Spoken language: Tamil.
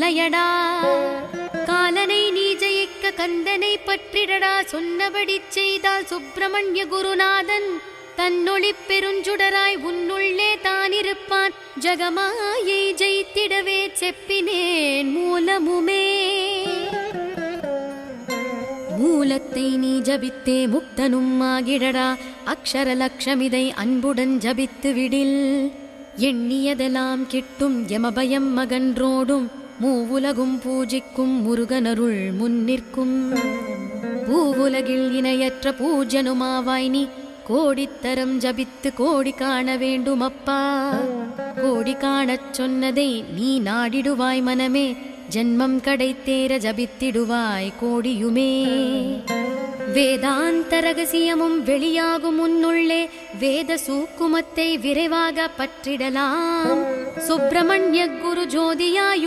இல்லையடா. காலனை நீ ஜெயிக்க கந்தனை பற்றிடடா. சொன்னபடி செய்தால் சுப்பிரமணிய குருநாதன் தன்னொளி பெருஞ்சுடராய் உன்னுள்ளே தானிருப்பான். ஜகமாயை ஜெயித்திடவே செப்பினேன் மூலமுமே. மூலத்தை நீ ஜபித்தே முக்தனும் ஆகிடடா. அக்ஷர லட்சமிதை அன்புடன் ஜபித்து விடில். எண்ணியதெல்லாம் கிட்டும் யமபயம் மகன்றோடும். மூவுலகும் பூஜிக்கும் முருகனருள் முன்னிற்கும். பூவுலகில் இணையற்ற பூஜனுமாவாய் நீ. கோடித்தரம் ஜபித்து கோடி காண வேண்டும் அப்பா. கோடி காணச் சொன்னதை நீ நாடிடுவாய் மனமே. ஜன்மம் கடைத்தேர ஜபித்திடுவாய் கோடியுமே. வேதாந்த ரகசியமும் வெளியாகும் உன்னுள்ளே. வேத சூக்குமத்தை விரைவாக பற்றிடலாம். சுப்பிரமணிய குரு ஜோதியாய்